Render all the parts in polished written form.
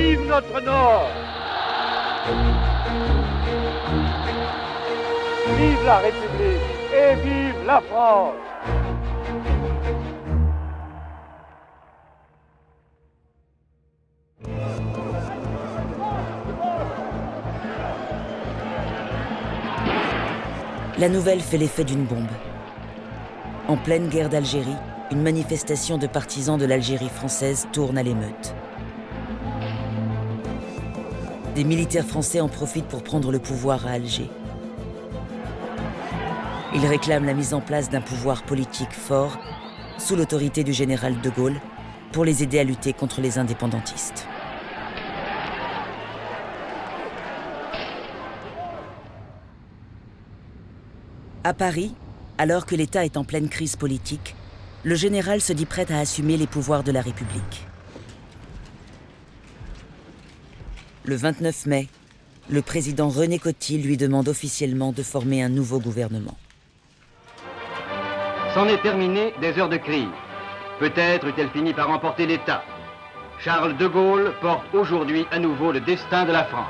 vive notre Nord! Vive la République et vive la France! La nouvelle fait l'effet d'une bombe. En pleine guerre d'Algérie, une manifestation de partisans de l'Algérie française tourne à l'émeute. Des militaires français en profitent pour prendre le pouvoir à Alger. Ils réclament la mise en place d'un pouvoir politique fort, sous l'autorité du général de Gaulle, pour les aider à lutter contre les indépendantistes. À Paris, alors que l'État est en pleine crise politique, le général se dit prêt à assumer les pouvoirs de la République. Le 29 mai, le président René Coty lui demande officiellement de former un nouveau gouvernement. C'en est terminé des heures de crise. Peut-être eut-elle fini par emporter l'État. Charles de Gaulle porte aujourd'hui à nouveau le destin de la France.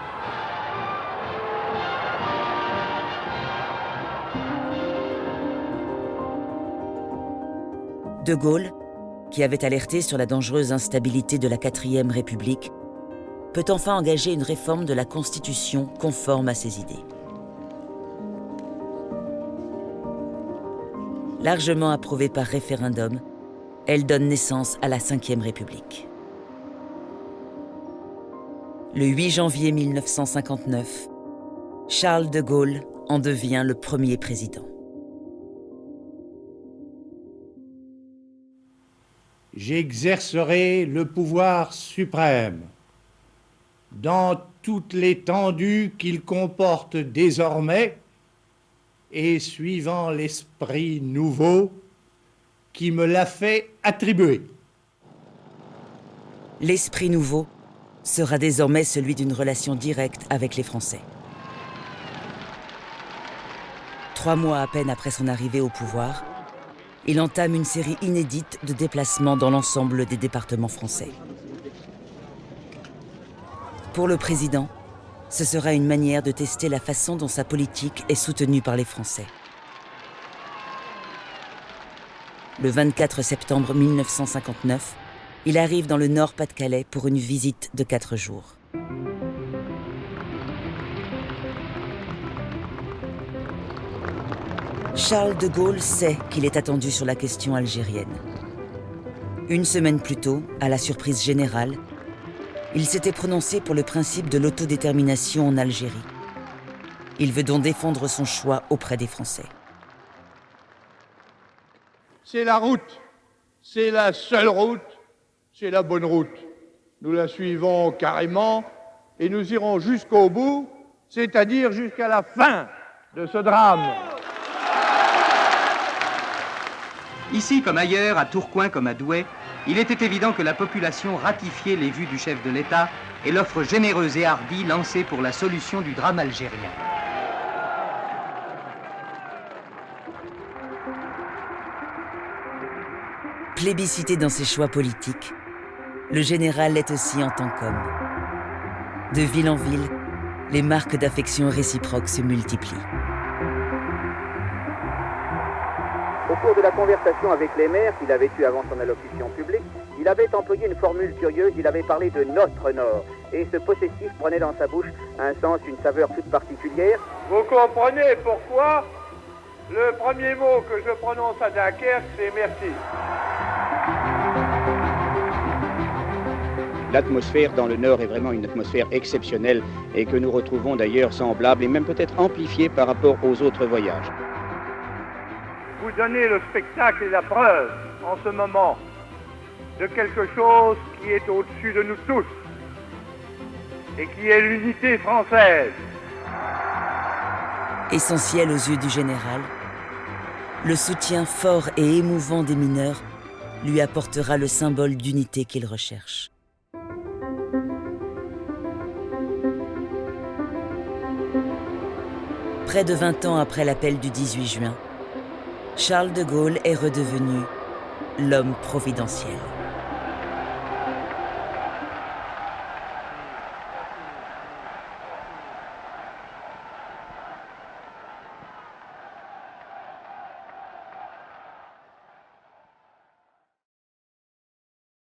De Gaulle, qui avait alerté sur la dangereuse instabilité de la 4e République, peut enfin engager une réforme de la Constitution conforme à ses idées. Largement approuvée par référendum, elle donne naissance à la 5e République. Le 8 janvier 1959, Charles de Gaulle en devient le premier président. J'exercerai le pouvoir suprême dans toute l'étendue qu'il comporte désormais et suivant l'esprit nouveau qui me l'a fait attribuer. L'esprit nouveau sera désormais celui d'une relation directe avec les Français. 3 mois à peine après son arrivée au pouvoir, il entame une série inédite de déplacements dans l'ensemble des départements français. Pour le président, ce sera une manière de tester la façon dont sa politique est soutenue par les Français. Le 24 septembre 1959, il arrive dans le Nord-Pas-de-Calais pour une visite de 4 jours. Charles de Gaulle sait qu'il est attendu sur la question algérienne. Une semaine plus tôt, à la surprise générale, il s'était prononcé pour le principe de l'autodétermination en Algérie. Il veut donc défendre son choix auprès des Français. C'est la route, c'est la seule route, c'est la bonne route. Nous la suivons carrément et nous irons jusqu'au bout, c'est-à-dire jusqu'à la fin de ce drame. Ici comme ailleurs, à Tourcoing comme à Douai, il était évident que la population ratifiait les vues du chef de l'État et l'offre généreuse et hardie lancée pour la solution du drame algérien. Plébiscité dans ses choix politiques, le général l'est aussi en tant qu'homme. De ville en ville, les marques d'affection réciproque se multiplient. Au cours de la conversation avec les maires qu'il avait eue avant son allocution publique, il avait employé une formule curieuse, il avait parlé de notre Nord. Et ce possessif prenait dans sa bouche un sens, une saveur toute particulière. Vous comprenez pourquoi le premier mot que je prononce à Dunkerque, c'est merci. L'atmosphère dans le Nord est vraiment une atmosphère exceptionnelle et que nous retrouvons d'ailleurs semblable et même peut-être amplifiée par rapport aux autres voyages. Vous donnez le spectacle et la preuve en ce moment de quelque chose qui est au-dessus de nous tous et qui est l'unité française. Essentiel aux yeux du général, le soutien fort et émouvant des mineurs lui apportera le symbole d'unité qu'il recherche. Près de 20 ans après l'appel du 18 juin, Charles de Gaulle est redevenu l'homme providentiel.